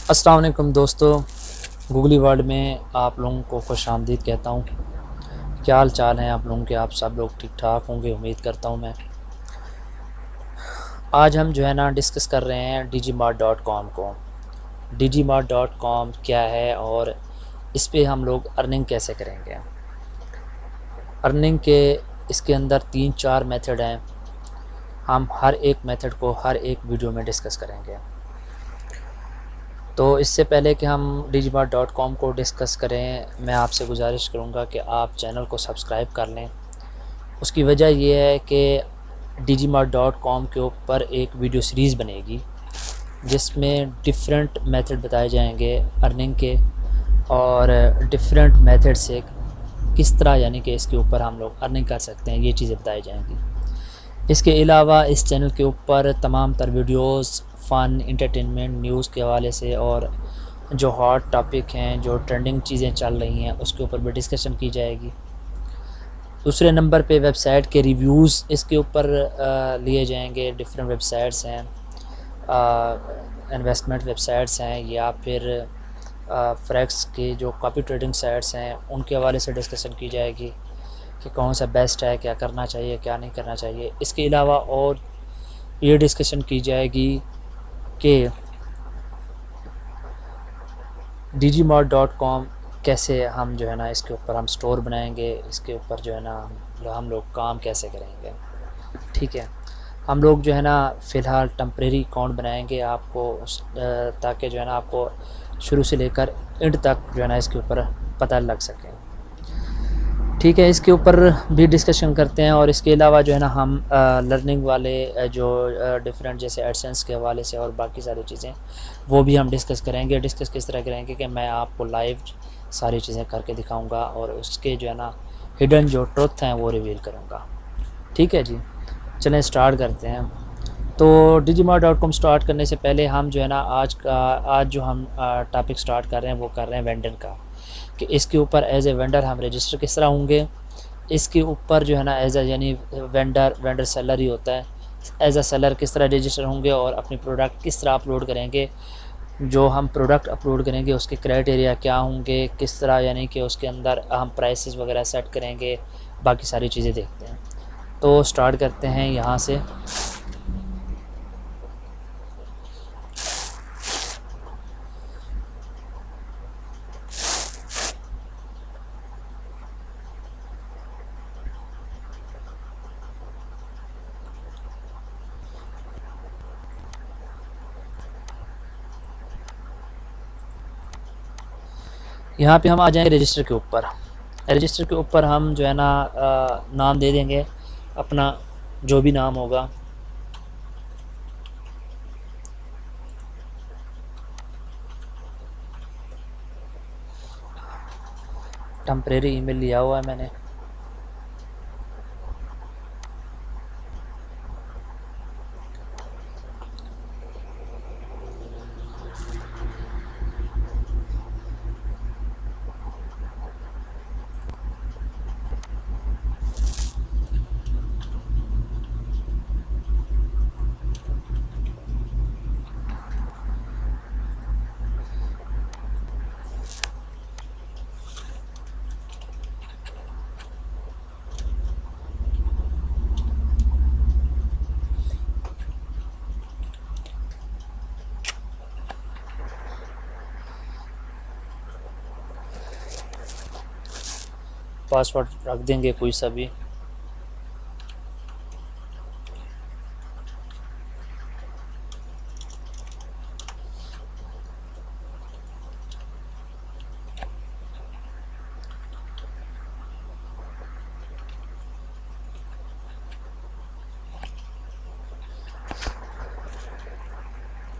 अस्सलाम वालेकुम दोस्तों, गूगली वर्ल्ड में आप लोगों को खुशामदीद कहता हूँ। क्या हाल चाल हैं आप लोगों के? आप सब लोग ठीक ठाक होंगे, उम्मीद करता हूँ मैं। आज हम जो है ना डिस्कस कर रहे हैं Digimart.com को। Digimart.com क्या है और इस पे हम लोग अर्निंग कैसे करेंगे। अर्निंग के इसके अंदर 3-4 मेथड हैं। हम हर एक मेथड को हर एक वीडियो में डिस्कस करेंगे। तो इससे पहले कि हम Digimart.com को डिस्कस करें, मैं आपसे गुजारिश करूंगा कि आप चैनल को सब्सक्राइब कर लें। उसकी वजह यह है कि Digimart.com के ऊपर एक वीडियो सीरीज़ बनेगी जिसमें डिफरेंट मेथड बताए जाएंगे अर्निंग के, और डिफरेंट मेथड से किस तरह यानी कि इसके ऊपर हम लोग अर्निंग कर सकते हैं, ये चीज़ें बताई जाएंगी। इसके अलावा इस चैनल के ऊपर तमाम तर वीडियोस फ़न, इंटरटेनमेंट, न्यूज़ के हवाले से और जो हॉट टॉपिक हैं, जो ट्रेंडिंग चीज़ें चल रही हैं, उसके ऊपर भी डिस्कशन की जाएगी। दूसरे नंबर पे वेबसाइट के रिव्यूज़ इसके ऊपर लिए जाएंगे। डिफरेंट वेबसाइट्स हैं, इन्वेस्टमेंट वेबसाइट्स हैं, या फिर फ्रेक्स की जो कॉपी ट्रेडिंग साइट्स हैं, उनके हवाले से डिस्कशन की जाएगी कि कौन सा बेस्ट है, क्या करना चाहिए, क्या नहीं करना चाहिए। इसके अलावा और ये डिस्कशन की जाएगी कि Digimart.com कैसे हम जो है ना इसके ऊपर हम स्टोर बनाएंगे, इसके ऊपर जो है ना हम लोग काम कैसे करेंगे। ठीक है, हम लोग जो है ना फ़िलहाल टेम्परेरी अकाउंट बनाएंगे आपको ताकि जो है ना आपको शुरू से लेकर एंड तक जो है ना इसके ऊपर पता लग सके। ठीक है, इसके ऊपर भी डिस्कशन करते हैं। और इसके अलावा जो है ना हम लर्निंग वाले जो डिफरेंट जैसे एडसेंस के हवाले से और बाकी सारी चीज़ें वो भी हम डिस्कस करेंगे। डिस्कस किस तरह करेंगे कि मैं आपको लाइव सारी चीज़ें करके दिखाऊंगा और उसके जो है ना हिडन जो ट्रुथ हैं वो रिवील करूंगा। ठीक है जी, चलें स्टार्ट करते हैं। तो Digimart.com स्टार्ट करने से पहले हम जो है ना आज जो हम टॉपिक स्टार्ट कर रहे हैं वो कर रहे हैं वेंडर का, कि इसके ऊपर एज ए वेंडर हम रजिस्टर किस तरह होंगे। इसके ऊपर जो है ना एज ए यानी वेंडर सेलर ही होता है, एज अ सेलर किस तरह रजिस्टर होंगे और अपनी प्रोडक्ट किस तरह अपलोड करेंगे। जो हम प्रोडक्ट अपलोड करेंगे उसके क्राइटेरिया क्या होंगे, किस तरह यानी कि उसके अंदर हम प्राइसेस वगैरह सेट करेंगे, बाकी सारी चीज़ें देखते हैं। तो स्टार्ट करते हैं यहाँ से। यहाँ पे हम आ जाएंगे रजिस्टर के ऊपर। रजिस्टर के ऊपर हम जो है ना नाम दे देंगे अपना, जो भी नाम होगा। टेम्परेरी ईमेल लिया हुआ है मैंने। पासवर्ड रख देंगे कोई सा भी।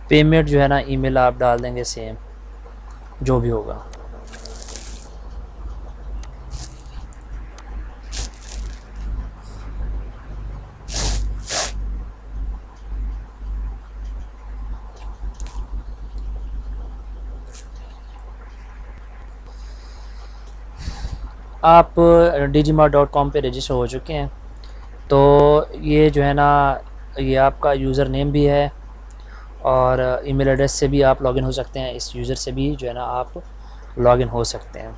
पेमेंट जो है ना ईमेल आप डाल देंगे सेम जो भी होगा। आप Digimart.com पे रजिस्टर हो चुके हैं तो ये जो है ना ये आपका यूज़र नेम भी है और ईमेल एड्रेस से भी आप लॉगिन हो सकते हैं, इस यूज़र से भी जो है ना आप लॉगिन हो सकते हैं।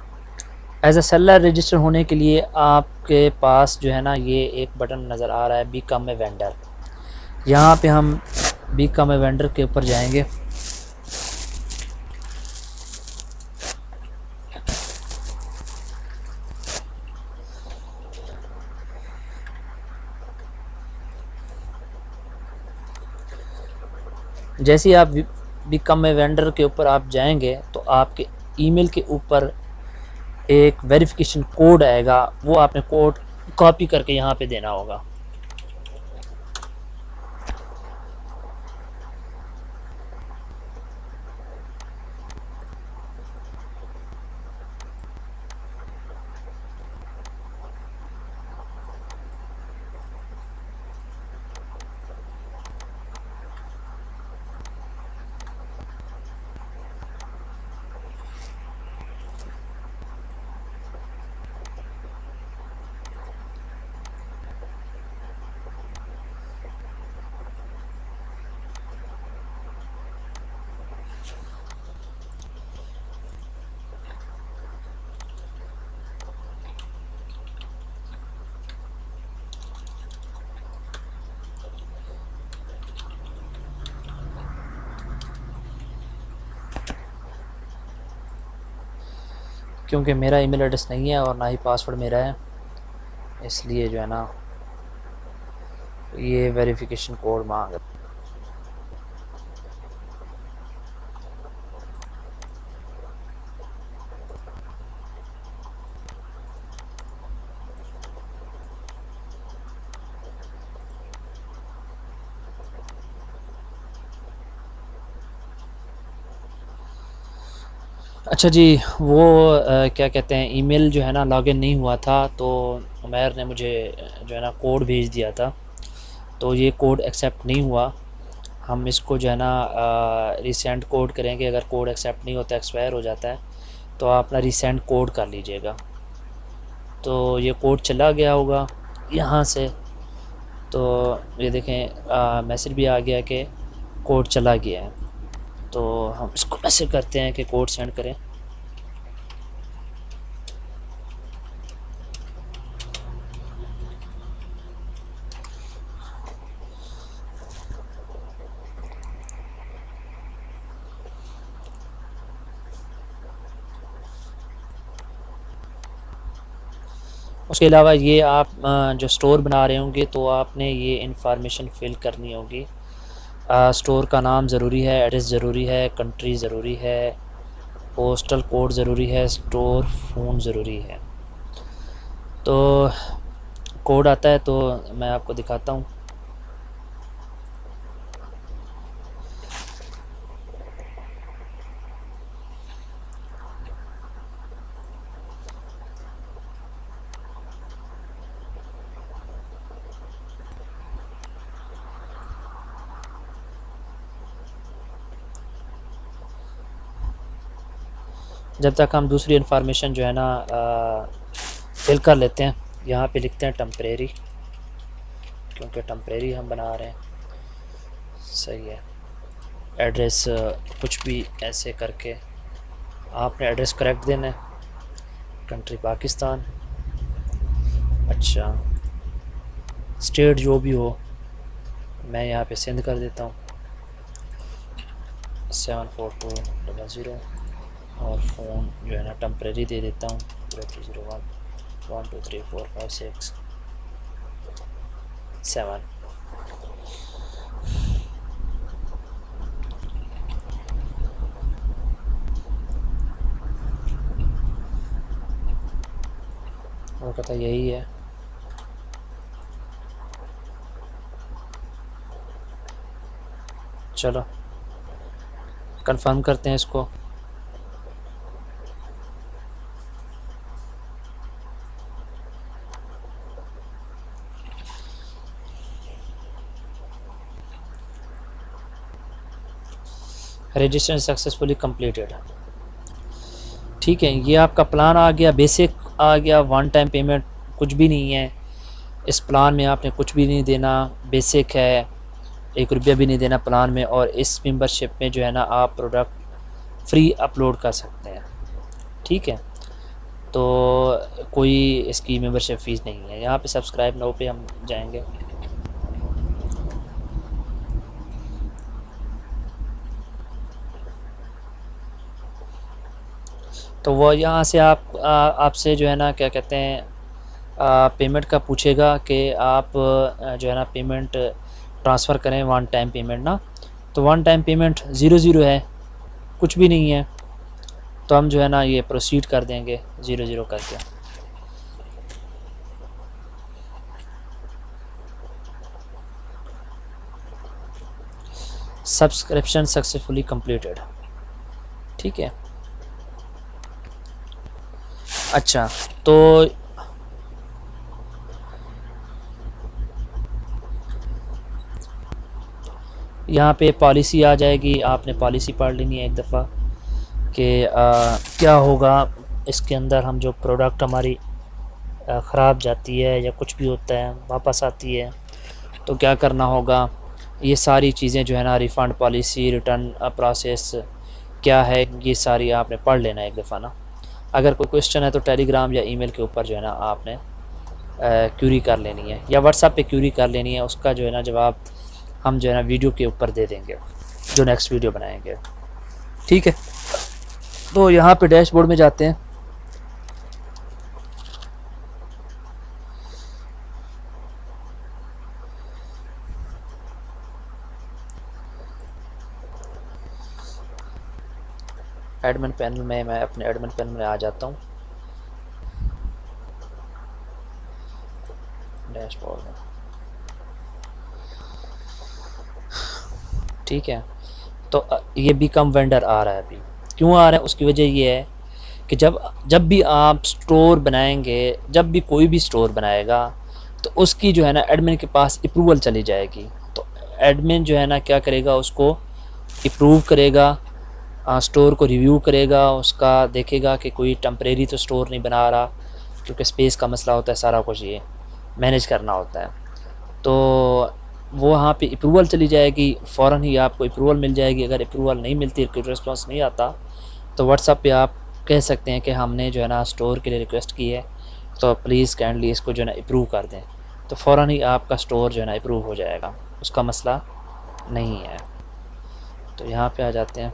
एज अ सेलर रजिस्टर होने के लिए आपके पास जो है ना ये एक बटन नज़र आ रहा है, बिकम ए वेंडर। यहाँ पे हम बिकम ए वेंडर के ऊपर जाएंगे। जैसे ही आप बिकम ए वेंडर के ऊपर आप जाएंगे तो आपके ईमेल के ऊपर एक वेरिफिकेशन कोड आएगा, वो आपने कोड कॉपी करके यहाँ पे देना होगा। क्योंकि मेरा ईमेल एड्रेस नहीं है और ना ही पासवर्ड मेरा है, इसलिए जो है ना ये वेरिफिकेशन कोड मांग। अच्छा जी, वो क्या कहते हैं, ईमेल जो है ना लॉगिन नहीं हुआ था, तो उमैर ने मुझे जो है ना कोड भेज दिया था, तो ये कोड एक्सेप्ट नहीं हुआ। हम इसको जो है ना रीसेंड कोड करेंगे। अगर कोड एक्सेप्ट नहीं होता, एक्सपायर हो जाता है, तो आप अपना रीसेंड कोड कर लीजिएगा। तो ये कोड चला गया होगा यहाँ से, तो ये देखें मैसेज भी आ गया कि कोड चला गया है। तो हम इसको मैसेज करते हैं कि कोड सेंड करें। उसके अलावा ये आप जो स्टोर बना रहे होंगे तो आपने ये इंफॉर्मेशन फ़िल करनी होगी। स्टोर का नाम ज़रूरी है, एड्रेस ज़रूरी है, कंट्री ज़रूरी है, पोस्टल कोड ज़रूरी है, स्टोर फ़ोन ज़रूरी है। तो कोड आता है तो मैं आपको दिखाता हूँ। जब तक हम दूसरी इन्फॉर्मेशन जो है ना फिल कर लेते हैं, यहाँ पे लिखते हैं टेम्परेरी, क्योंकि टेम्परेरी हम बना रहे हैं। सही है। एड्रेस कुछ भी ऐसे करके आपने एड्रेस करेक्ट देना है। कंट्री पाकिस्तान, अच्छा स्टेट जो भी हो, मैं यहाँ पे सिंध कर देता हूँ 742000, और फ़ोन जो है ना टेम्परेरी दे देता हूँ 0301 123456 7। वो कहता यही है। चलो कंफर्म करते हैं इसको। Registration successfully completed. ठीक है, ये आपका प्लान आ गया, बेसिक आ गया, वन टाइम पेमेंट कुछ भी नहीं है इस प्लान में, आपने कुछ भी नहीं देना, बेसिक है। 1 रुपया भी नहीं देना प्लान में, और इस मेंबरशिप में जो है ना आप प्रोडक्ट फ्री अपलोड कर सकते हैं। ठीक है, तो कोई इसकी मेंबरशिप फ़ीस नहीं है। यहाँ पे सब्सक्राइब नाउ पे हम जाएंगे। तो वो यहाँ से आपसे जो है ना क्या कहते हैं पेमेंट का पूछेगा कि आप जो है ना पेमेंट ट्रांसफ़र करें, वन टाइम पेमेंट ना। तो वन टाइम पेमेंट 0 है, कुछ भी नहीं है। तो हम जो है ना ये प्रोसीड कर देंगे 0 करके। Subscription successfully completed. ठीक है, अच्छा तो यहाँ पे पॉलिसी आ जाएगी, आपने पॉलिसी पढ़ लेनी है एक दफ़ा कि क्या होगा इसके अंदर। हम जो प्रोडक्ट हमारी ख़राब जाती है या कुछ भी होता है वापस आती है तो क्या करना होगा, ये सारी चीज़ें जो है ना रिफ़ंड पॉलिसी, रिटर्न प्रोसेस क्या है, ये सारी आपने पढ़ लेना है एक दफ़ा ना। अगर कोई क्वेश्चन है तो टेलीग्राम या ईमेल के ऊपर जो है ना आपने क्यूरी कर लेनी है, या व्हाट्सएप पे क्यूरी कर लेनी है। उसका जो है ना जवाब हम जो है ना वीडियो के ऊपर दे देंगे, जो नेक्स्ट वीडियो बनाएंगे। ठीक है, तो यहाँ पे डैशबोर्ड में जाते हैं। एडमिन पैनल में मैं अपने एडमिन पैनल में आ जाता हूँ, डैशबोर्ड में। ठीक है, तो ये बिकम वेंडर आ रहा है। अभी क्यों आ रहा है, उसकी वजह ये है कि जब भी आप स्टोर बनाएंगे, जब भी कोई भी स्टोर बनाएगा तो उसकी जो है ना एडमिन के पास अप्रूवल चली जाएगी। तो एडमिन जो है ना क्या करेगा, उसको अप्रूव करेगा, स्टोर को रिव्यू करेगा, उसका देखेगा कि कोई टेम्परेरी तो स्टोर नहीं बना रहा, क्योंकि स्पेस का मसला होता है, सारा कुछ ये मैनेज करना होता है। तो वो वहाँ पे अप्रूवल चली जाएगी, फ़ौरन ही आपको अप्रूवल मिल जाएगी। अगर अप्रूवल नहीं मिलती, कोई रिस्पॉन्स नहीं आता, तो व्हाट्सएप पे आप कह सकते हैं कि हमने जो है ना स्टोर के लिए रिक्वेस्ट की है, तो प्लीज़ काइंडली इसको जो है ना अप्रूव कर दें। तो फ़ौरन ही आपका स्टोर जो है ना अप्रूव हो जाएगा, उसका मसला नहीं है। तो यहाँ पे आ जाते हैं।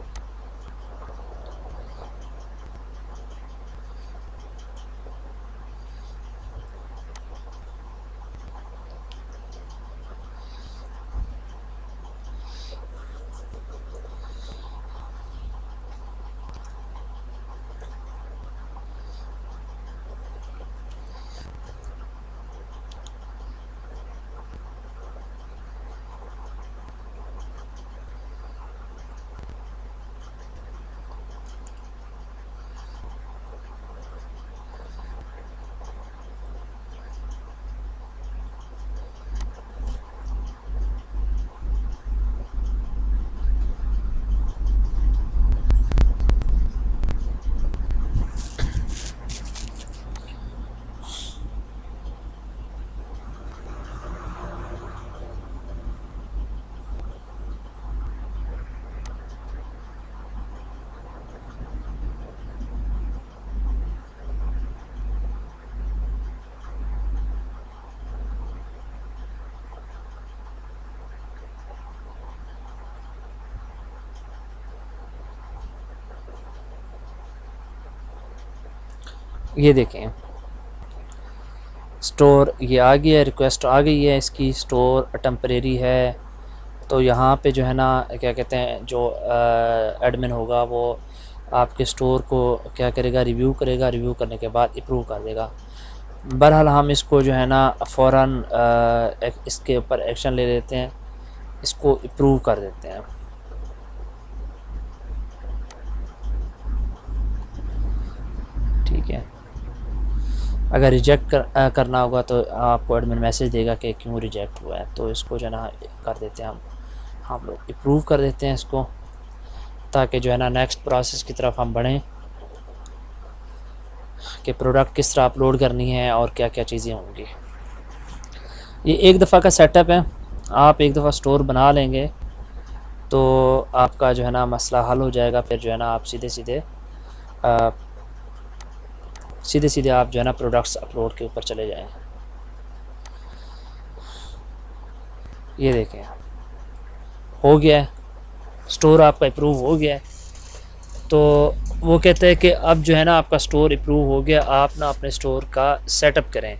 ये देखें स्टोर ये आ गया, रिक्वेस्ट आ गई है इसकी, स्टोर टेम्परेरी है। तो यहाँ पे जो है ना क्या कहते हैं, जो एडमिन होगा वो आपके स्टोर को क्या करेगा, रिव्यू करेगा, रिव्यू करने के बाद अप्रूव कर देगा। बहरहाल हम इसको जो है ना फ़ौरन इसके ऊपर एक्शन ले लेते हैं, इसको अप्रूव कर देते हैं। ठीक है, अगर रिजेक्ट करना होगा तो आपको एडमिन मैसेज देगा कि क्यों रिजेक्ट हुआ है। तो इसको जो है ना कर देते हैं, हम लोग अप्रूव कर देते हैं इसको, ताकि जो है ना नेक्स्ट प्रोसेस की तरफ हम बढ़ें कि प्रोडक्ट किस तरह अपलोड करनी है और क्या क्या चीज़ें होंगी। ये एक दफ़ा का सेटअप है, आप एक दफ़ा स्टोर बना लेंगे तो आपका जो है ना मसला हल हो जाएगा। फिर जो है ना आप सीधे सीधे आप जो है ना प्रोडक्ट्स अपलोड के ऊपर चले जाएँ। ये देखें हो गया है, स्टोर आपका अप्रूव हो गया है। तो वो कहते हैं कि अब जो है ना आपका स्टोर अप्रूव हो गया, आप ना अपने स्टोर का सेटअप करें।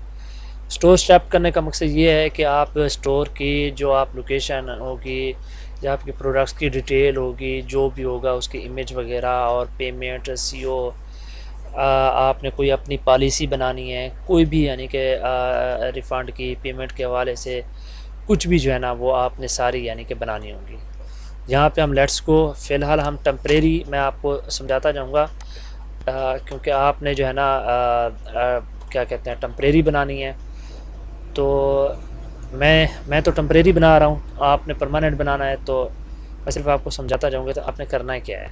स्टोर सेटअप करने का मकसद ये है कि आप स्टोर की जो आप लोकेशन होगी या आपके प्रोडक्ट्स की डिटेल होगी, जो भी होगा उसकी इमेज वगैरह और पेमेंट सीओ, आपने कोई अपनी पॉलिसी बनानी है कोई भी, यानी कि रिफ़ंड की पेमेंट के हवाले से कुछ भी जो है ना वो आपने सारी यानी कि बनानी होगी। यहाँ पे हम लेट्स को फ़िलहाल हम टेम्परेरी मैं आपको समझाता जाऊँगा, क्योंकि आपने जो है ना क्या कहते हैं टेम्परेरी बनानी है। तो मैं तो टेम्परेरी बना रहा हूँ, आपने परमानेंट बनाना है। तो मैं सिर्फ आपको समझाता जाऊँगा तो आपने करना है क्या है।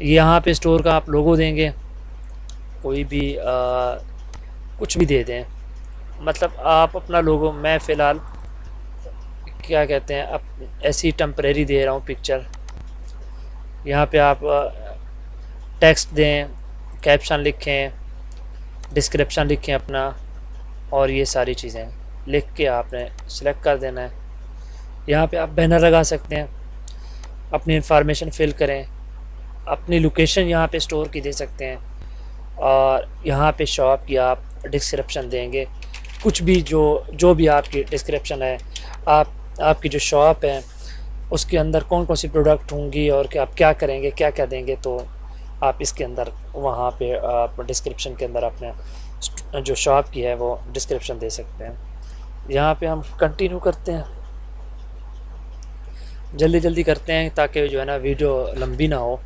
यहाँ पे स्टोर का आप लोगो देंगे, कोई भी कुछ भी दे दें, मतलब आप अपना लोगो, मैं फ़िलहाल क्या कहते हैं अब ऐसी टेम्परेरी दे रहा हूँ पिक्चर। यहाँ पे आप टेक्स्ट दें, कैप्शन लिखें, डिस्क्रिप्शन लिखें अपना, और ये सारी चीज़ें लिख के आपने सेलेक्ट कर देना है। यहाँ पे आप बैनर लगा सकते हैं, अपनी इंफॉर्मेशन फिल करें, अपनी लोकेशन यहाँ पे स्टोर की दे सकते हैं, और यहाँ पे शॉप की आप डिस्क्रिप्शन देंगे, कुछ भी जो भी आपकी डिस्क्रिप्शन है, आपकी जो शॉप है उसके अंदर कौन कौन सी प्रोडक्ट होंगी और कि आप क्या करेंगे, क्या क्या देंगे, तो आप इसके अंदर वहाँ पे आप डिस्क्रिप्शन के अंदर अपने जो शॉप की है वो डिस्क्रिप्शन दे सकते हैं। यहाँ पे हम कंटिन्यू करते हैं, जल्दी करते हैं ताकि जो है ना वीडियो लंबी ना हो।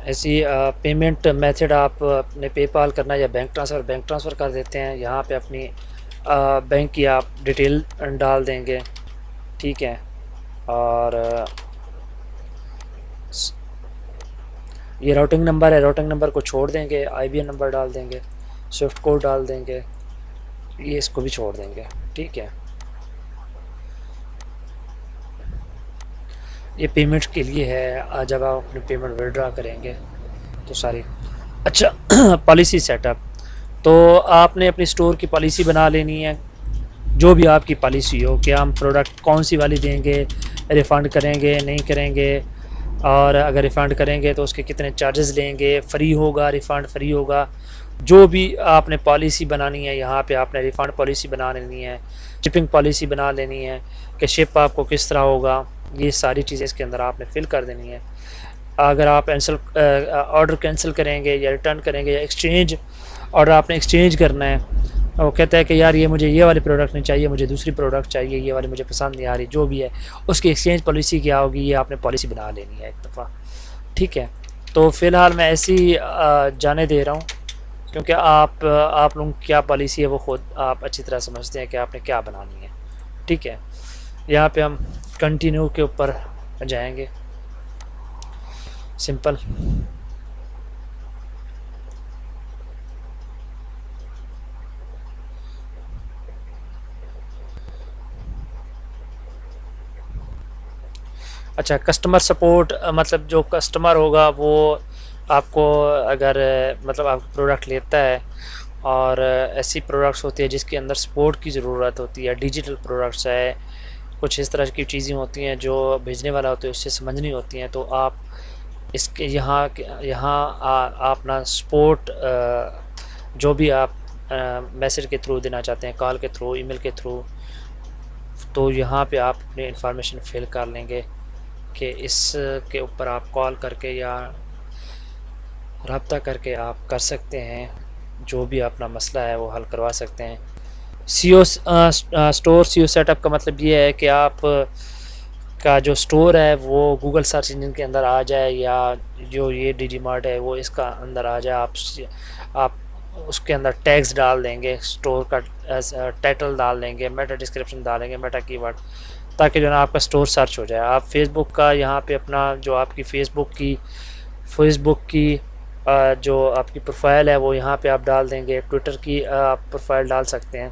ऐसी पेमेंट मेथड आप अपने पेपाल करना या बैंक ट्रांसफ़र कर देते हैं। यहाँ पे अपनी बैंक की आप डिटेल डाल देंगे, ठीक है, और ये राउटिंग नंबर है, राउटिंग नंबर को छोड़ देंगे, IBN नंबर डाल देंगे, स्विफ्ट कोड डाल देंगे, ये इसको भी छोड़ देंगे, ठीक है। ये पेमेंट के लिए है, जब आप अपनी पेमेंट विड्रॉ करेंगे तो सारी। अच्छा पॉलिसी सेटअप, तो आपने अपनी स्टोर की पॉलिसी बना लेनी है, जो भी आपकी पॉलिसी हो कि हम प्रोडक्ट कौन सी वाली देंगे, रिफ़ंड करेंगे नहीं करेंगे, और अगर रिफ़ंड करेंगे तो उसके कितने चार्जेस लेंगे, फ्री होगा रिफ़ंड, फ्री होगा, जो भी आपने पॉलिसी बनानी है। यहाँ पे आपने रिफ़ंड पॉलिसी बना लेनी है, शिपिंग पॉलिसी बना लेनी है कि शिप आपको किस तरह होगा, ये सारी चीज़ें इसके अंदर आपने फिल कर देनी है। अगर आप ऑर्डर कैंसिल करेंगे या रिटर्न करेंगे या एक्सचेंज ऑर्डर आपने एक्सचेंज करना है, वो कहता है कि यार ये मुझे ये वाली प्रोडक्ट नहीं चाहिए, मुझे दूसरी प्रोडक्ट चाहिए, ये वाली मुझे पसंद नहीं आ रही, जो भी है उसकी एक्सचेंज पॉलिसी क्या होगी, ये आपने पॉलिसी बना लेनी है एक दफ़ा, ठीक है। तो फ़िलहाल मैं ऐसी जाने दे रहा हूँ, क्योंकि आप लोगों की क्या पॉलिसी है वो ख़ुद आप अच्छी तरह समझते हैं कि आपने क्या बनानी है, ठीक है। यहाँ पे हम कंटिन्यू के ऊपर जाएंगे, सिंपल। अच्छा, कस्टमर सपोर्ट, मतलब जो कस्टमर होगा वो आपको अगर मतलब आपका प्रोडक्ट लेता है और ऐसी प्रोडक्ट्स होती है जिसके अंदर सपोर्ट की ज़रूरत होती है, डिजिटल प्रोडक्ट्स है, कुछ इस तरह की चीज़ें होती हैं जो भेजने वाला होता है उससे समझनी होती हैं, तो आप इसके यहाँ आप अपना सपोर्ट जो भी आप मैसेज के थ्रू देना चाहते हैं, कॉल के थ्रू, ईमेल के थ्रू, तो यहाँ पे आप अपनी इंफॉर्मेशन फिल कर लेंगे कि इस के ऊपर आप कॉल करके या रब्ता करके आप कर सकते हैं, जो भी अपना मसला है वो हल करवा सकते हैं। स्टोर सीओ सेटअप का मतलब ये है कि आप का जो स्टोर है वो गूगल सर्च इंजन के अंदर आ जाए, या जो ये डीजीमार्ट है वो इसका अंदर आ जाए। आप उसके अंदर टैग्स डाल देंगे, स्टोर का टाइटल डाल देंगे, मेटा डिस्क्रिप्शन डालेंगे, मेटा कीवर्ड, ताकि जो है ना आपका स्टोर सर्च हो जाए। आप फेसबुक का यहाँ पे अपना जो आपकी फेसबुक की जो आपकी प्रोफाइल है वो यहाँ पे आप डाल देंगे, ट्विटर की आप प्रोफाइल डाल सकते हैं,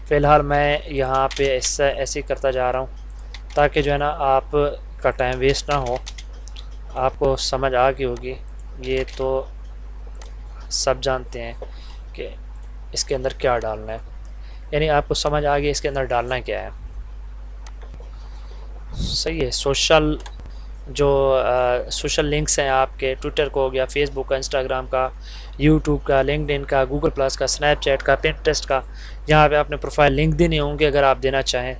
फ़िलहाल मैं यहाँ पे ऐसे ही करता जा रहा हूँ ताकि जो है ना आप का टाइम वेस्ट ना हो। आपको समझ आ गई होगी, ये तो सब जानते हैं कि इसके अंदर क्या डालना है, यानी आपको समझ आ गया इसके अंदर डालना क्या है। सही है। सोशल लिंक्स हैं आपके, ट्विटर का हो गया, फेसबुक का, इंस्टाग्राम का, यूट्यूब का, लिंक्डइन का, गूगल प्लस का, स्नैपचैट का, पिंटरेस्ट का। यहाँ पे आपने प्रोफाइल लिंक देने होंगे अगर आप देना चाहें,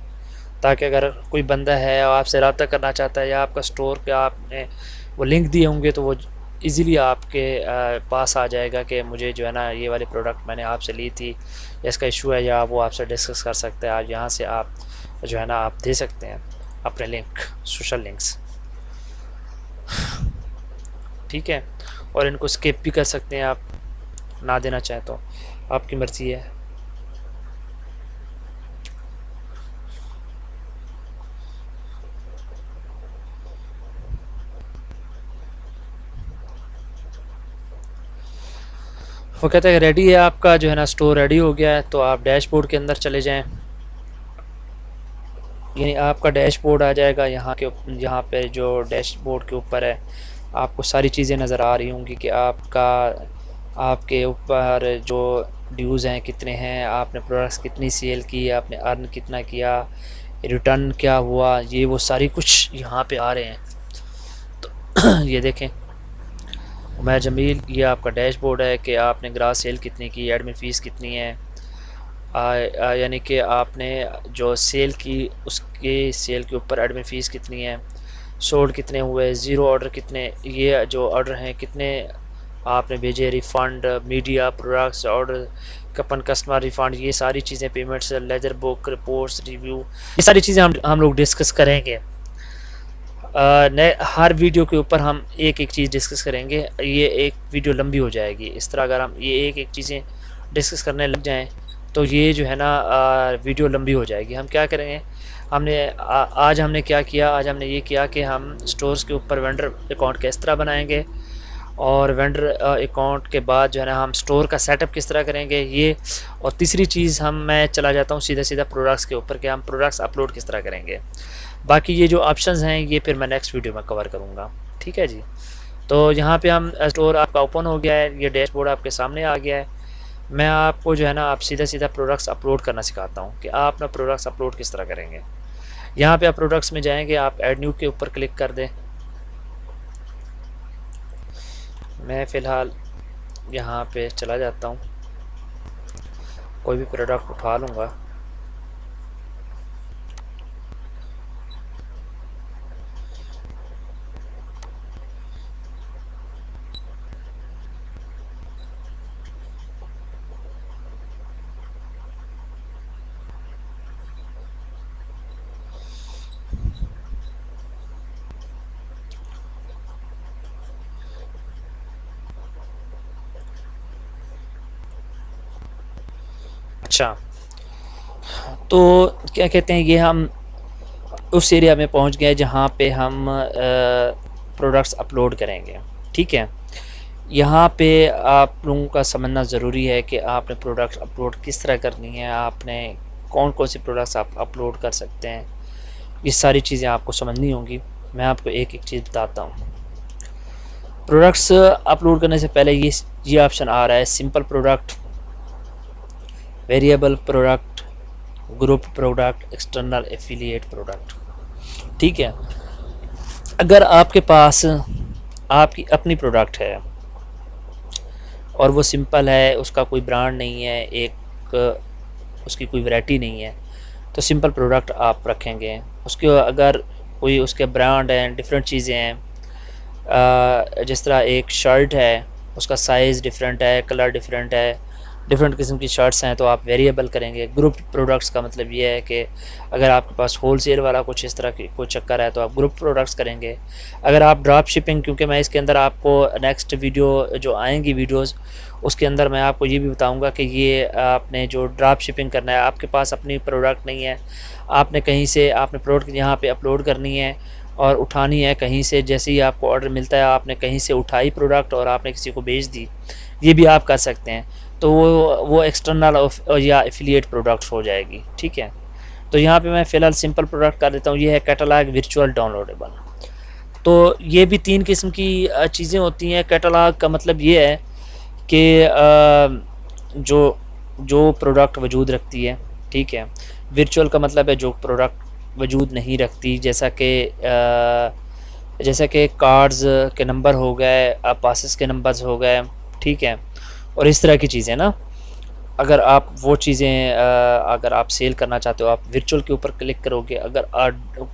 ताकि अगर कोई बंदा है और आपसे रब्ता करना चाहता है या आपका स्टोर पे आपने वो लिंक दिए होंगे तो वो इजीली आपके पास आ जाएगा कि मुझे जो है ना ये वाली प्रोडक्ट मैंने आपसे ली थी या इसका इशू है, या वो आपसे डिस्कस कर सकते हैं। आज यहाँ से आप जो है ना आप दे सकते हैं अपने लिंक, सोशल लिंक्स, ठीक है। और इनको स्किप भी कर सकते हैं आप, ना देना चाहें तो आपकी मर्ज़ी है। वो कहते हैं रेडी है आपका जो है ना स्टोर रेडी हो गया है, तो आप डैशबोर्ड के अंदर चले जाएं। यानी आपका डैशबोर्ड आ जाएगा यहाँ पे जो डैशबोर्ड के ऊपर है आपको सारी चीज़ें नज़र आ रही होंगी कि आपके ऊपर जो ड्यूज़ हैं कितने हैं, आपने प्रोडक्ट्स कितनी सेल की, आपने अर्न कितना किया, रिटर्न क्या हुआ, ये वो सारी कुछ यहाँ पे आ रहे हैं। तो ये देखें, उमैर जमील, ये आपका डैशबोर्ड है कि आपने ग्रास सेल कितनी की, एडमिन फ़ीस कितनी है, यानी कि आपने जो सेल की उसके सेल के ऊपर एडमिन फ़ीस कितनी है, सोल्ड कितने हुए, ज़ीरो ऑर्डर कितने, ये जो ऑर्डर हैं कितने आपने भेजे, refund, media, products, order, coupon, customer refund, ये सारी चीज़ें, payments, ledger book, reports, review, ये सारी चीज़ें हम लोग डिस्कस करेंगे। हर वीडियो के ऊपर हम एक एक चीज़ डिस्कस करेंगे, ये एक वीडियो लंबी हो जाएगी। इस तरह अगर हम ये एक एक चीज़ें डिस्कस करने लग जाएं तो ये जो है ना वीडियो लंबी हो जाएगी। हम क्या करेंगे, आज हमने क्या किया, आज हमने ये किया कि हम स्टोर्स के ऊपर वेंडर अकाउंट किस तरह बनाएंगे, और वेंडर अकाउंट के बाद जो है ना हम स्टोर का सेटअप किस तरह करेंगे ये, और तीसरी चीज़ मैं चला जाता हूँ सीधा प्रोडक्ट्स के ऊपर कि हम प्रोडक्ट्स अपलोड किस तरह करेंगे। बाकी ये जो ऑप्शंस हैं ये फिर मैं नेक्स्ट वीडियो में कवर करूँगा, ठीक है जी। तो यहाँ पे हम स्टोर आपका ओपन हो गया है, ये डैशबोर्ड आपके सामने आ गया है। मैं आपको जो है ना आप सीधा प्रोडक्ट्स अपलोड करना सिखाता हूँ कि आप अपना प्रोडक्ट्स अपलोड किस तरह करेंगे। यहाँ पे आप प्रोडक्ट्स में जाएंगे, आप ऐड न्यू के ऊपर क्लिक कर दें। मैं फ़िलहाल यहाँ पे चला जाता हूँ, कोई भी प्रोडक्ट उठा लूँगा। अच्छा, तो क्या कहते हैं, ये हम उस एरिया में पहुंच गए जहां पे हम प्रोडक्ट्स अपलोड करेंगे, ठीक है। यहाँ पे आप लोगों का समझना ज़रूरी है कि आपने प्रोडक्ट अपलोड किस तरह करनी है, आपने कौन कौन सी प्रोडक्ट्स आप अपलोड कर सकते हैं, ये सारी चीज़ें आपको समझनी होंगी। मैं आपको एक एक चीज़ बताता हूँ। प्रोडक्ट्स अपलोड करने से पहले ये ऑप्शन आ रहा है, simple product, variable product, group product, external affiliate product, ठीक है। अगर आपके पास आपकी अपनी प्रोडक्ट है और वो सिंपल है, उसका कोई ब्रांड नहीं है, उसकी कोई वैरायटी नहीं है, तो सिंपल प्रोडक्ट आप रखेंगे। उसके अगर कोई उसके ब्रांड हैं, डिफरेंट चीज़ें हैं, जिस तरह एक शर्ट है उसका साइज़ डिफरेंट है, कलर डिफरेंट है, डिफरेंट किस्म की शर्ट्स हैं, तो आप वेरिएबल करेंगे। ग्रुप प्रोडक्ट्स का मतलब ये है कि अगर आपके पास होलसेल वाला कुछ इस तरह की कोई चक्कर है तो आप ग्रुप प्रोडक्ट्स करेंगे। अगर आप ड्रॉप शिपिंग, क्योंकि मैं इसके अंदर आपको नेक्स्ट वीडियो जो आएंगी वीडियोस उसके अंदर मैं आपको ये भी बताऊंगा कि ये आपने जो ड्रॉप शिपिंग करना है, आपके पास अपनी प्रोडक्ट नहीं है, आपने कहीं से आपने प्रोडक्ट यहाँ पे अपलोड करनी है और उठानी है कहीं से, जैसे ही आपको ऑर्डर मिलता है आपने कहीं से उठाई प्रोडक्ट और आपने किसी को भेज दी, ये भी आप कर सकते हैं। तो वो एक्सटर्नल या एफिलिएट प्रोडक्ट हो जाएगी। ठीक है, तो यहाँ पे मैं फ़िलहाल सिंपल प्रोडक्ट कर देता हूँ। ये है कैटलॉग वर्चुअल डाउनलोडेबल। तो ये भी 3 किस्म की चीज़ें होती हैं। कैटलॉग का मतलब ये है कि जो जो प्रोडक्ट वजूद रखती है, ठीक है। वर्चुअल का मतलब है जो प्रोडक्ट वजूद नहीं रखती, जैसा कि कार्ड्स के नंबर हो गए, पासेस के नंबर्स हो गए, ठीक है, और इस तरह की चीज़ें ना। अगर आप वो चीज़ें अगर आप सेल करना चाहते हो, आप वर्चुअल के ऊपर क्लिक करोगे। अगर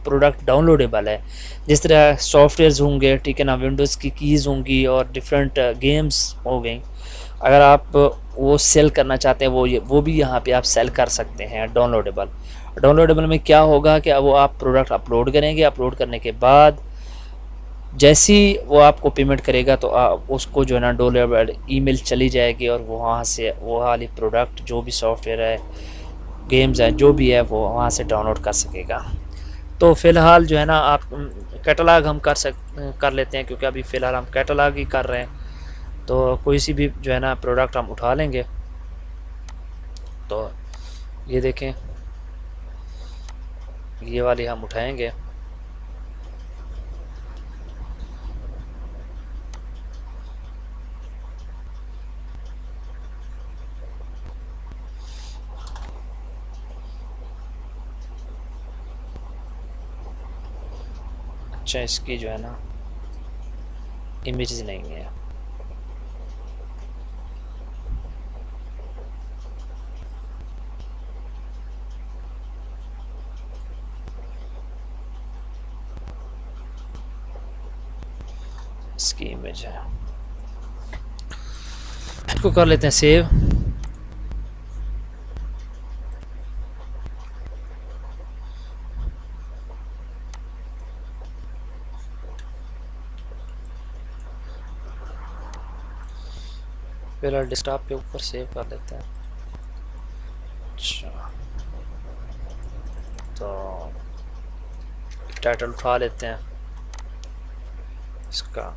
प्रोडक्ट डाउनलोडेबल है, जिस तरह सॉफ्टवेयर्स होंगे, ठीक है ना, विंडोज़ की कीज़ होंगी और डिफरेंट गेम्स हो गई, अगर आप वो सेल करना चाहते हैं, वो भी यहाँ पे आप सेल कर सकते हैं डाउनलोडेबल। डाउनलोडेबल में क्या होगा कि वो आप प्रोडक्ट अपलोड करेंगे, अपलोड करने के बाद जैसे ही वो आपको पेमेंट करेगा तो उसको जो है ना डाउनलोडेबल ईमेल चली जाएगी, और वो वहाँ से वो वाली प्रोडक्ट जो भी सॉफ्टवेयर है, गेम्स हैं, जो भी है, वो वहाँ से डाउनलोड कर सकेगा। तो फ़िलहाल जो है ना आप कैटलॉग हम कर लेते हैं, क्योंकि अभी फ़िलहाल हम कैटलॉग ही कर रहे हैं। तो कोई सी भी जो है ना प्रोडक्ट हम उठा लेंगे। तो ये देखें, ये वाली हम उठाएंगे। अच्छा, इसकी जो है ना इमेजेस नहीं है। इसकी इमेज है, इसको कर लेते हैं सेव। फिलहाल डेस्कटॉप के ऊपर सेव कर लेते हैं। अच्छा, तो टाइटल उठा लेते हैं इसका।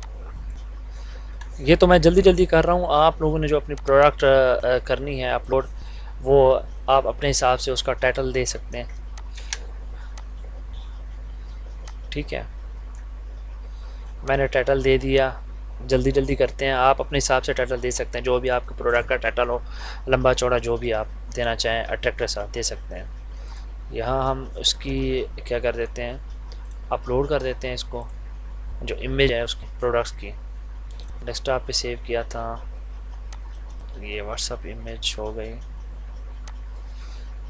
ये तो मैं जल्दी जल्दी कर रहा हूँ। आप लोगों ने जो अपनी प्रोडक्ट करनी है अपलोड, वो आप अपने हिसाब से उसका टाइटल दे सकते हैं। ठीक है, मैंने टाइटल दे दिया। जल्दी जल्दी करते हैं, आप अपने हिसाब से टाइटल दे सकते हैं, जो भी आपके प्रोडक्ट का टाइटल हो, लंबा चौड़ा जो भी आप देना चाहें, अट्रैक्टिव सा दे सकते हैं। यहाँ हम उसकी क्या कर देते हैं, अपलोड कर देते हैं इसको, जो इमेज है उसकी प्रोडक्ट्स की। डेस्कटॉप पे सेव किया था, ये व्हाट्सअप इमेज हो गई।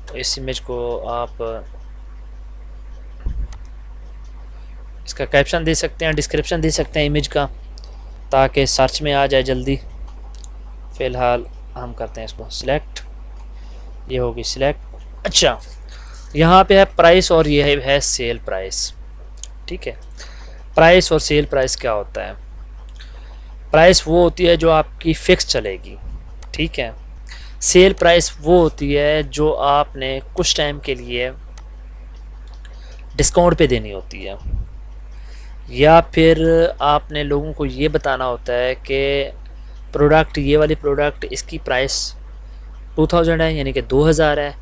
तो इस इमेज को आप इसका कैप्शन दे सकते हैं, डिस्क्रिप्शन दे सकते हैं इमेज का, ताकि सर्च में आ जाए जल्दी। फ़िलहाल हम करते हैं इसको सिलेक्ट, ये होगी सिलेक्ट। अच्छा, यहाँ पे है प्राइस और ये है सेल प्राइस। ठीक है, प्राइस और सेल प्राइस क्या होता है? प्राइस वो होती है जो आपकी फ़िक्स चलेगी, ठीक है। सेल प्राइस वो होती है जो आपने कुछ टाइम के लिए डिस्काउंट पे देनी होती है, या फिर आपने लोगों को ये बताना होता है कि प्रोडक्ट, ये वाली प्रोडक्ट इसकी प्राइस 2000 है, यानी कि 2000 है,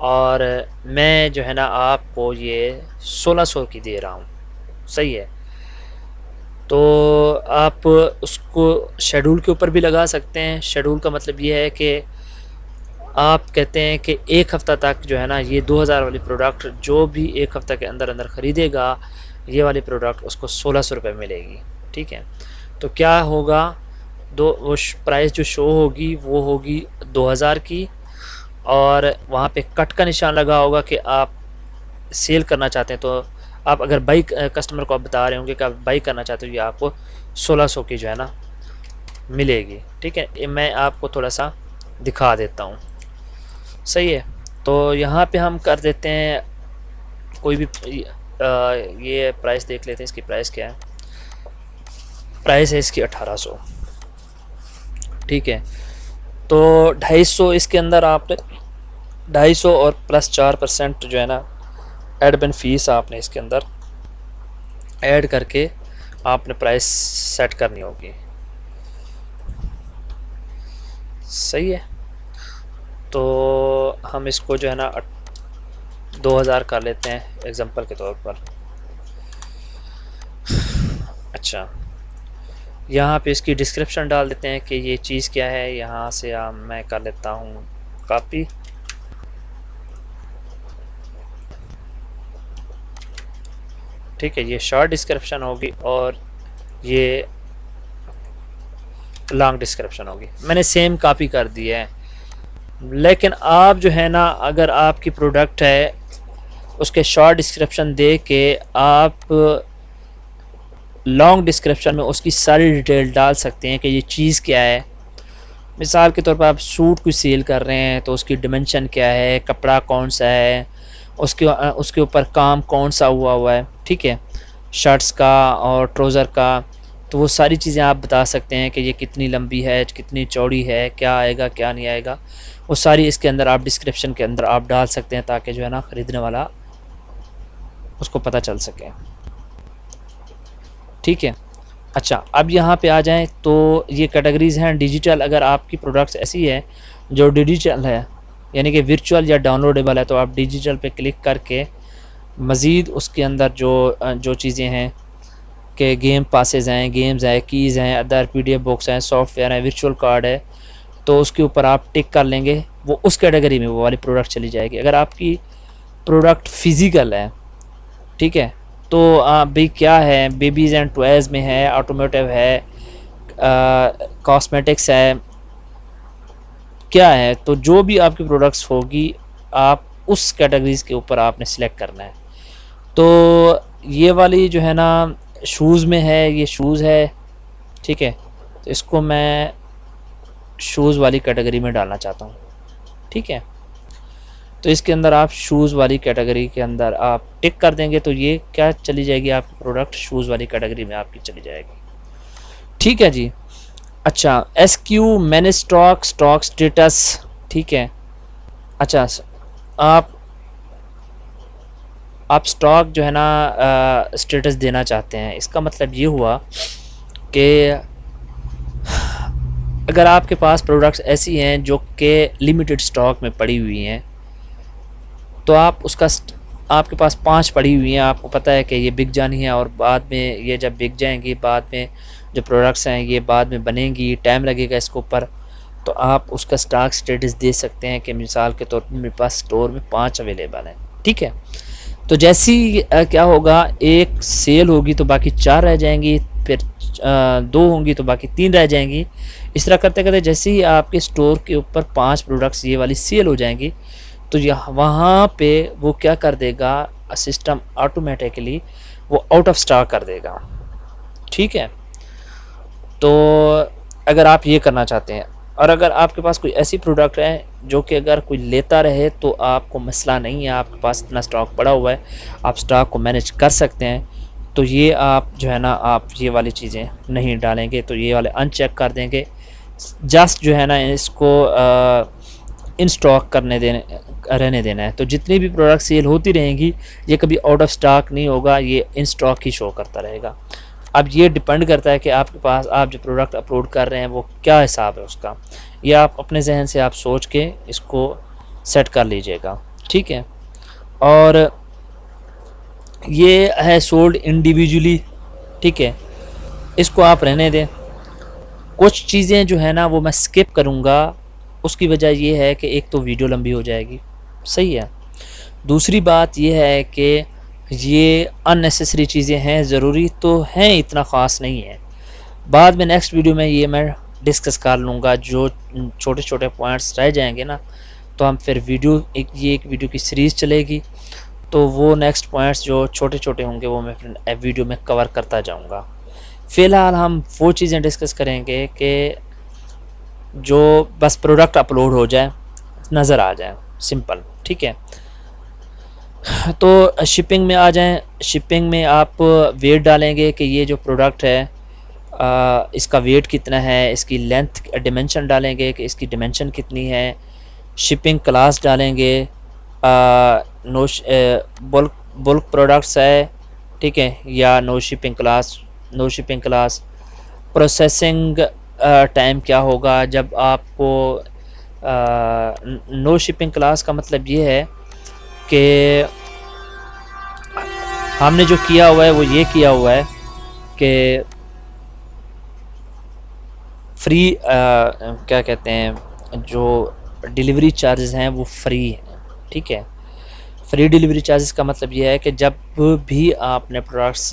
और मैं जो है ना आपको ये 1600 की दे रहा हूँ। सही है, तो आप उसको शेड्यूल के ऊपर भी लगा सकते हैं। शेड्यूल का मतलब ये है कि आप कहते हैं कि एक हफ़्ता तक जो है ना ये 2000 वाली प्रोडक्ट जो भी एक हफ़्ता के अंदर अंदर ख़रीदेगा, ये वाली प्रोडक्ट उसको 1600 रुपये मिलेगी। ठीक है, तो क्या होगा, वो प्राइस जो शो होगी वो होगी 2000 की, और वहाँ पे कट का निशान लगा होगा कि आप सेल करना चाहते हैं। तो आप अगर बाई कस्टमर को आप बता रहे होंगे कि आप बाई करना चाहते हो, ये आपको 1600 की जो है ना मिलेगी। ठीक है, ये मैं आपको थोड़ा सा दिखा देता हूँ। सही है, तो यहाँ पे हम कर देते हैं कोई भी ये प्राइस देख लेते हैं, इसकी प्राइस क्या है। प्राइस है इसकी 1800। ठीक है, तो 250 इसके अंदर आपने 250 और प्लस 4% जो है ना एडमिन फ़ीस आपने इसके अंदर ऐड करके आपने प्राइस सेट करनी होगी। सही है। तो हम इसको जो है ना 2000 कर लेते हैं एग्जांपल के तौर पर। अच्छा, यहाँ पे इसकी डिस्क्रिप्शन डाल देते हैं कि ये चीज़ क्या है। यहाँ से मैं कर लेता हूँ कॉपी। ठीक है, ये शॉर्ट डिस्क्रिप्शन होगी और ये लॉन्ग डिस्क्रिप्शन होगी। मैंने सेम कॉपी कर दी है। लेकिन आप जो है ना, अगर आपकी प्रोडक्ट है उसके शॉर्ट डिस्क्रिप्शन दे के आप लॉन्ग डिस्क्रिप्शन में उसकी सारी डिटेल डाल सकते हैं कि ये चीज़ क्या है। मिसाल के तौर पर आप सूट कोई सेल कर रहे हैं तो उसकी डिमेंशन क्या है, कपड़ा कौन सा है, उसके ऊपर काम कौन सा हुआ है, ठीक है, शर्ट्स का और ट्राउज़र का। तो वो सारी चीज़ें आप बता सकते हैं कि ये कितनी लंबी है, कितनी चौड़ी है, क्या आएगा क्या नहीं आएगा। वो सारी इसके अंदर आप डिस्क्रिप्शन के अंदर आप डाल सकते हैं ताकि जो है ना ख़रीदने वाला उसको पता चल सके। ठीक है। अच्छा, अब यहाँ पे आ जाएं तो ये कैटेगरीज़ हैं डिजिटल। अगर आपकी प्रोडक्ट्स ऐसी है जो डिजिटल है यानी कि वर्चुअल या डाउनलोडेबल है तो आप डिजिटल पे क्लिक करके मज़ीद उसके अंदर जो चीज़ें हैं कि गेम पासेस हैं, गेम्स हैं, कीज़ हैं, अदर PDF बुक्स हैं, सॉफ्टवेयर है, वर्चुअल कार्ड है, तो उसके ऊपर आप टिक कर लेंगे, वो उस कैटेगरी में वो वाली प्रोडक्ट चली जाएगी। अगर आपकी प्रोडक्ट फ़िज़िकल है, ठीक है, तो भाई क्या है, बेबीज़ एंड टॉयज़ में है, ऑटोमोटिव है, कॉस्मेटिक्स है, क्या है, तो जो भी आपकी प्रोडक्ट्स होगी आप उस कैटेगरीज़ के ऊपर आपने सिलेक्ट करना है। तो ये वाली जो है ना शूज़ में है, ये शूज़ है, ठीक है, तो इसको मैं शूज़ वाली कैटेगरी में डालना चाहता हूँ। ठीक है, तो इसके अंदर आप शूज़ वाली कैटेगरी के अंदर आप टिक कर देंगे तो ये क्या चली जाएगी, आपकी प्रोडक्ट शूज़ वाली कैटेगरी में आपकी चली जाएगी। ठीक है जी। अच्छा, SQ मैंने स्टॉक स्टेटस, ठीक है। अच्छा, आप स्टॉक जो है ना स्टेटस देना चाहते हैं, इसका मतलब ये हुआ कि अगर आपके पास प्रोडक्ट्स ऐसी हैं जो कि लिमिटेड स्टॉक में पड़ी हुई हैं तो आप उसका आपके पास 5 पड़ी हुई हैं, आपको पता है कि ये बिक जानी है और बाद में ये जब बिक जाएंगी, बाद में जो प्रोडक्ट्स हैं ये बाद में बनेंगी, टाइम लगेगा इसके ऊपर, तो आप उसका स्टॉक स्टेटस दे सकते हैं कि मिसाल के तौर पर मेरे पास स्टोर में 5 अवेलेबल हैं। ठीक है, तो जैसी क्या होगा, एक सेल होगी तो बाकी 4 रह जाएंगी, फिर 2 होंगी तो बाकी 3 रह जाएंगी। इस तरह करते करते जैसे ही आपके स्टोर के ऊपर 5 प्रोडक्ट्स ये वाली सेल हो जाएंगी तो यहाँ वहाँ पे वो क्या कर देगा, सिस्टम ऑटोमेटिकली वो आउट ऑफ स्टॉक कर देगा। ठीक है, तो अगर आप ये करना चाहते हैं और अगर आपके पास कोई ऐसी प्रोडक्ट है जो कि अगर कोई लेता रहे तो आपको मसला नहीं है, आपके पास इतना स्टॉक पड़ा हुआ है, आप स्टॉक को मैनेज कर सकते हैं, तो ये आप जो है ना आप ये वाली चीज़ें नहीं डालेंगे, तो ये वाले अनचेक कर देंगे। जस्ट जो है ना इसको इन स्टॉक रहने देना है। तो जितनी भी प्रोडक्ट सेल होती रहेंगी ये कभी आउट ऑफ स्टॉक नहीं होगा, ये इन स्टॉक ही शो करता रहेगा। अब ये डिपेंड करता है कि आपके पास आप जो प्रोडक्ट अपलोड कर रहे हैं वो क्या हिसाब है उसका, ये आप अपने जहन से आप सोच के इसको सेट कर लीजिएगा। ठीक है, और ये है सोल्ड इंडिविजुअली। ठीक है, इसको आप रहने दें। कुछ चीज़ें जो है ना वो मैं स्किप करूँगा, उसकी वजह ये है कि एक तो वीडियो लंबी हो जाएगी, सही है, दूसरी बात ये है कि ये अननेसेसरी चीज़ें हैं, ज़रूरी तो हैं, इतना ख़ास नहीं है। बाद में नेक्स्ट वीडियो में ये मैं डिस्कस कर लूँगा, जो छोटे छोटे पॉइंट्स रह जाएंगे ना तो हम फिर एक वीडियो की सीरीज़ चलेगी, तो वो नेक्स्ट पॉइंट्स जो छोटे छोटे होंगे वो मैं फिर वीडियो में कवर करता जाऊँगा। फ़िलहाल हम वो चीज़ें डिस्कस करेंगे कि जो बस प्रोडक्ट अपलोड हो जाए, नज़र आ जाए, सिंपल। ठीक है, तो शिपिंग में आ जाएं। शिपिंग में आप वेट डालेंगे कि ये जो प्रोडक्ट है इसका वेट कितना है, इसकी लेंथ डिमेंशन डालेंगे कि इसकी डिमेंशन कितनी है, शिपिंग क्लास डालेंगे, नो बुल्क प्रोडक्ट्स है, ठीक है, या no shipping class, processing time क्या होगा जब आपको नो शिपिंग क्लास का मतलब ये है कि हमने जो किया हुआ है वो ये किया हुआ है कि फ्री क्या कहते हैं, जो डिलीवरी चार्जेस हैं वो फ्री हैं, ठीक है। फ्री डिलीवरी चार्जेस का मतलब ये है कि जब भी आपने प्रोडक्ट्स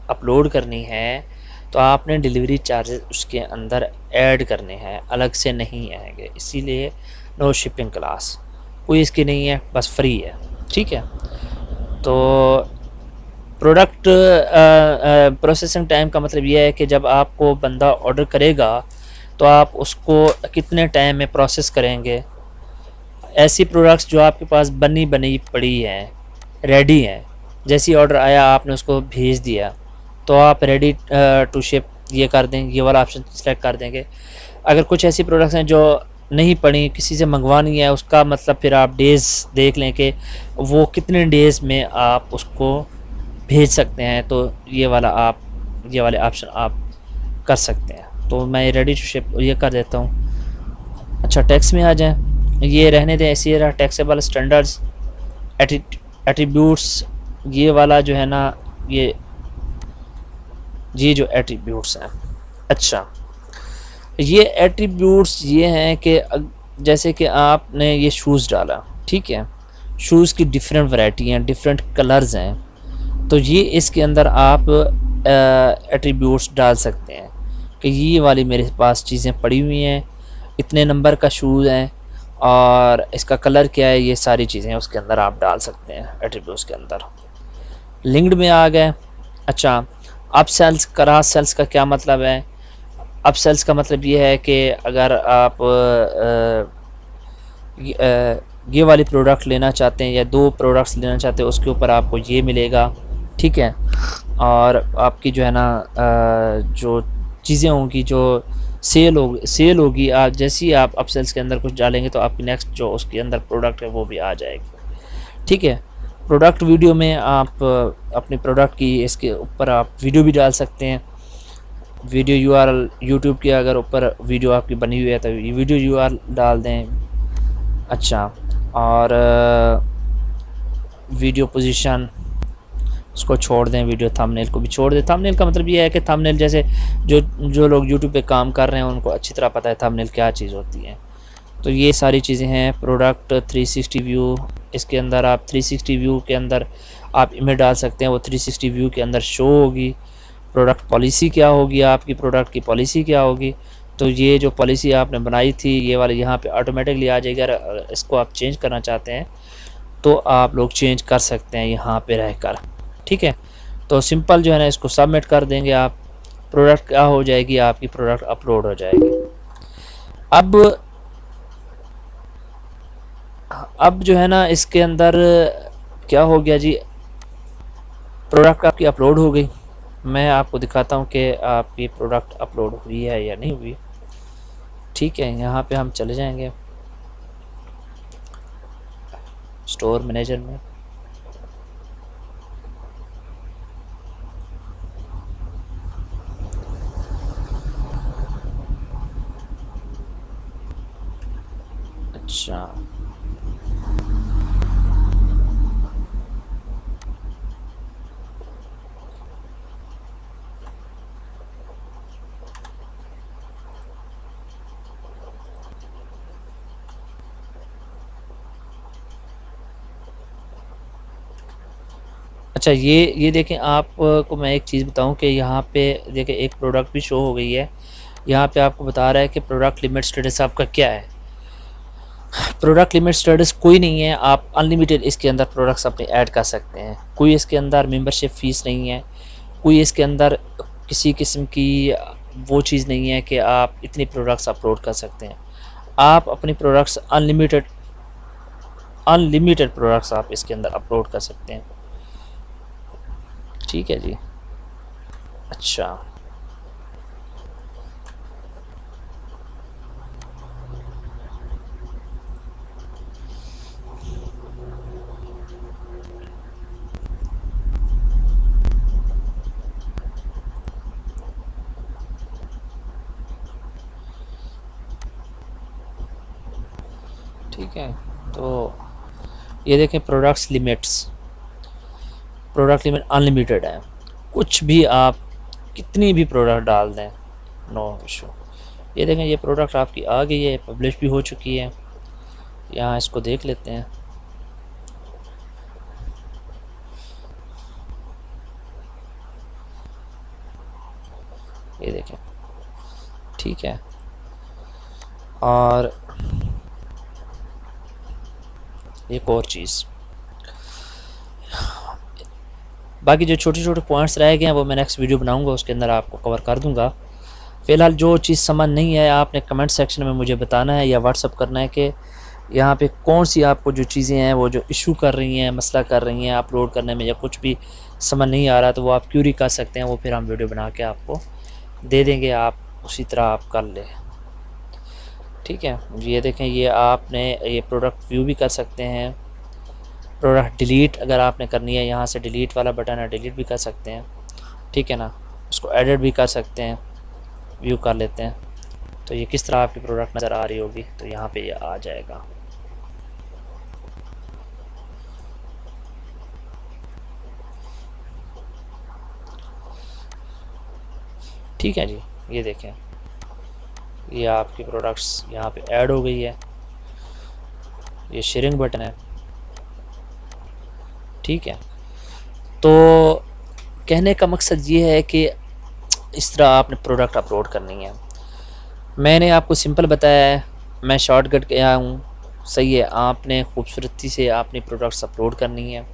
अपलोड करनी है तो आपने डिलीवरी चार्जेस उसके अंदर ऐड करने हैं, अलग से नहीं आएंगे। इसीलिए नो शिपिंग क्लास कोई इसकी नहीं है, बस फ्री है, ठीक है। तो प्रोडक्ट प्रोसेसिंग टाइम का मतलब ये है कि जब आपको बंदा ऑर्डर करेगा तो आप उसको कितने टाइम में प्रोसेस करेंगे। ऐसी प्रोडक्ट्स जो आपके पास बनी बनी पड़ी हैं, रेडी हैं, जैसी ऑर्डर आया आपने उसको भेज दिया तो आप रेडी टू शिप ये कर दें, ये वाला ऑप्शन सेलेक्ट कर देंगे। अगर कुछ ऐसी प्रोडक्ट्स हैं जो नहीं पड़ी, किसी से मंगवानी है, उसका मतलब फिर आप डेज़ देख लें कि वो कितने डेज़ में आप उसको भेज सकते हैं, तो ये वाले ऑप्शन आप कर सकते हैं। तो मैं रेडी टू शिप ये कर देता हूँ। अच्छा, टैक्स में आ जाएं, ये रहने दें ऐसे ही रहा। टैक्सेबल स्टैंडर्ड्स, एट्रीब्यूट्स, ये वाला जो है ना, ये जो एट्रीब्यूट्स हैं, अच्छा ये एट्रीब्यूट्स ये हैं कि जैसे कि आपने ये शूज़ डाला, ठीक है, शूज़ की डिफरेंट वैरायटी हैं, डिफरेंट कलर्स हैं, तो ये इसके अंदर आप एट्रीब्यूट्स डाल सकते हैं कि ये वाली मेरे पास चीज़ें पड़ी हुई हैं, इतने नंबर का शूज़ हैं और इसका कलर क्या है, ये सारी चीज़ें उसके अंदर आप डाल सकते हैं एट्रीब्यूट्स के अंदर। लिंक्ड में आ गए। अच्छा, अप सेल्स, क्रॉस सेल्स का क्या मतलब है? अप सेल्स का मतलब ये है कि अगर आप ये वाली प्रोडक्ट लेना चाहते हैं या 2 प्रोडक्ट्स लेना चाहते हैं, उसके ऊपर आपको ये मिलेगा, ठीक है। और आपकी जो है ना जो चीज़ें होंगी, जो सेल होगी, आप जैसे ही आप अपसेल्स के अंदर कुछ डालेंगे तो आपकी नेक्स्ट जो उसके अंदर प्रोडक्ट है वो भी आ जाएगी, ठीक है। प्रोडक्ट वीडियो में आप अपने प्रोडक्ट की इसके ऊपर आप वीडियो भी डाल सकते हैं। वीडियो यूआरएल, यूट्यूब की अगर ऊपर वीडियो आपकी बनी हुई है तो ये वीडियो यूआरएल डाल दें। अच्छा, और वीडियो पोजीशन उसको छोड़ दें, वीडियो थंबनेल को भी छोड़ दें। थंबनेल का मतलब ये है कि थंबनेल जैसे जो लोग यूट्यूब पे काम कर रहे हैं उनको अच्छी तरह पता है थंबनेल क्या चीज़ होती है। तो ये सारी चीज़ें हैं। प्रोडक्ट 360 व्यू, इसके अंदर आप 360 व्यू के अंदर आप इमेज डाल सकते हैं, वो 360 व्यू के अंदर शो होगी। प्रोडक्ट पॉलिसी क्या होगी, आपकी प्रोडक्ट की पॉलिसी क्या होगी, तो ये जो पॉलिसी आपने बनाई थी ये वाली यहाँ पे ऑटोमेटिकली आ जाएगी। अगर इसको आप चेंज करना चाहते हैं तो आप लोग चेंज कर सकते हैं यहाँ पे रहकर, ठीक है। तो सिंपल जो है ना इसको सबमिट कर देंगे आप, प्रोडक्ट क्या हो जाएगी, आपकी प्रोडक्ट अपलोड हो जाएगी। अब जो है ना इसके अंदर क्या हो गया जी, प्रोडक्ट आपकी अपलोड हो गई। मैं आपको दिखाता हूँ कि आपकी प्रोडक्ट अपलोड हुई है या नहीं हुई, ठीक है। यहाँ पे हम चले जाएंगे स्टोर मैनेजर में। अच्छा, अच्छा ये देखें, आपको मैं एक चीज़ बताऊं कि यहाँ पे देखें एक प्रोडक्ट भी शो हो गई है। यहाँ पे आपको बता रहा है कि प्रोडक्ट लिमिट स्टेटस आपका क्या है। प्रोडक्ट लिमिट स्टेटस कोई नहीं है, आप अनलिमिटेड इसके अंदर प्रोडक्ट्स अपने ऐड कर सकते हैं। कोई इसके अंदर मेंबरशिप फ़ीस नहीं है, कोई इसके अंदर किसी किस्म की वो चीज़ नहीं है कि आप इतनी प्रोडक्ट्स अपलोड कर सकते हैं। आप अपनी प्रोडक्ट्स अनलिमिटेड प्रोडक्ट्स आप इसके अंदर अपलोड कर सकते हैं, ठीक है जी। अच्छा, ठीक है। तो ये देखें प्रोडक्ट लिमिट अनलिमिटेड है, कुछ भी आप कितनी भी प्रोडक्ट डाल दें, नो इशू। ये देखें ये प्रोडक्ट आपकी आ गई है, पब्लिश भी हो चुकी है। यहाँ इसको देख लेते हैं। ये देखें, ठीक है। और एक और चीज़, बाकी जो छोटे छोटे पॉइंट्स रह गए हैं वो मैं नेक्स्ट वीडियो बनाऊंगा, उसके अंदर आपको कवर कर दूंगा। फ़िलहाल जो चीज़ समझ नहीं है आपने कमेंट सेक्शन में मुझे बताना है या व्हाट्सअप करना है कि यहाँ पे कौन सी आपको जो चीज़ें हैं वो जो इशू कर रही हैं, मसला कर रही हैं अपलोड करने में, या कुछ भी समझ नहीं आ रहा तो वो आप क्यूरी कर सकते हैं, वो फिर हम वीडियो बना के आपको दे देंगे, आप उसी तरह आप कर लें। ठीक है। ये देखें, ये आपने ये प्रोडक्ट व्यू भी कर सकते हैं। प्रोडक्ट डिलीट अगर आपने करनी है, यहाँ से डिलीट वाला बटन है, डिलीट भी कर सकते हैं। ठीक है ना, उसको एडिट भी कर सकते हैं। व्यू कर लेते हैं तो ये किस तरह आपकी प्रोडक्ट नज़र आ रही होगी, तो यहाँ पे ये आ जाएगा। ठीक है जी, ये देखें ये आपकी प्रोडक्ट्स यहाँ पे ऐड हो गई है। ये शेयरिंग बटन है। ठीक है। तो कहने का मकसद ये है कि इस तरह आपने प्रोडक्ट अपलोड करनी है। मैंने आपको सिंपल बताया है, मैं शॉर्टकट गया हूँ, सही है। आपने खूबसूरती से अपनी प्रोडक्ट्स अपलोड करनी है,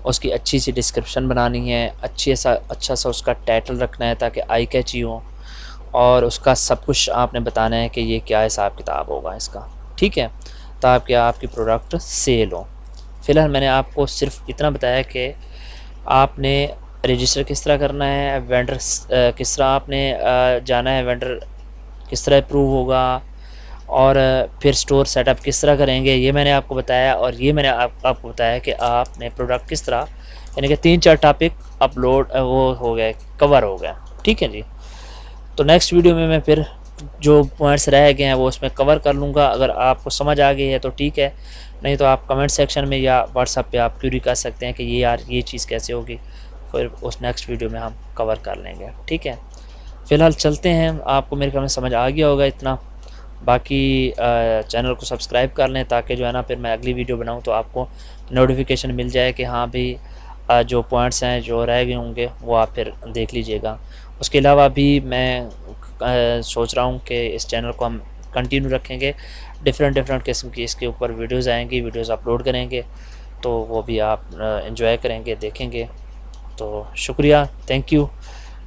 उसकी अच्छी सी डिस्क्रिप्शन बनानी है, अच्छा सा उसका टाइटल रखना है ताकि आई कैची हो, और उसका सब कुछ आपने बताना है कि ये क्या हिसाब किताब होगा इसका। ठीक है, ताकि आपकी प्रोडक्ट सेल हो। फ़िलहाल मैंने आपको सिर्फ इतना बताया कि आपने रजिस्टर किस तरह करना है, वेंडर किस तरह आपने जाना है, वेंडर किस तरह अप्रूव होगा, और फिर स्टोर सेटअप किस तरह करेंगे, ये मैंने आपको बताया। और ये मैंने आपको बताया कि आपने प्रोडक्ट किस तरह, यानी कि 3-4 टॉपिक अपलोड वो हो गए, कवर हो गया। ठीक है जी। तो नेक्स्ट वीडियो में मैं फिर जो पॉइंट्स रह गए हैं वो उसमें कवर कर लूँगा। अगर आपको समझ आ गई है तो ठीक है, नहीं तो आप कमेंट सेक्शन में या व्हाट्सएप पे आप क्यूरी कर सकते हैं कि ये यार ये चीज़ कैसे होगी, फिर उस नेक्स्ट वीडियो में हम कवर कर लेंगे। ठीक है, फ़िलहाल चलते हैं। आपको मेरे ख्याल में समझ आ गया होगा इतना। बाकी चैनल को सब्सक्राइब कर लें ताकि जो है ना फिर मैं अगली वीडियो बनाऊँ तो आपको नोटिफिकेशन मिल जाए कि हाँ भाई जो पॉइंट्स हैं जो रह गए होंगे वो आप फिर देख लीजिएगा। उसके अलावा भी मैं सोच रहा हूँ कि इस चैनल को हम कंटिन्यू रखेंगे, डिफरेंट किस्म की इसके ऊपर वीडियोज़ आएँगी, वीडियोज़ अपलोड करेंगे, तो वो भी आप एंजॉय करेंगे, देखेंगे। तो शुक्रिया, थैंक यू।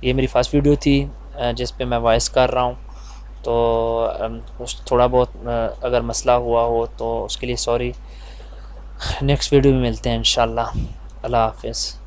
ये मेरी फर्स्ट वीडियो थी जिस पे मैं वॉइस कर रहा हूँ, तो कुछ थोड़ा बहुत अगर मसला हुआ हो तो उसके लिए सॉरी। नेक्स्ट वीडियो में मिलते हैं इंशाल्लाह। अल्लाह हाफ़िज़।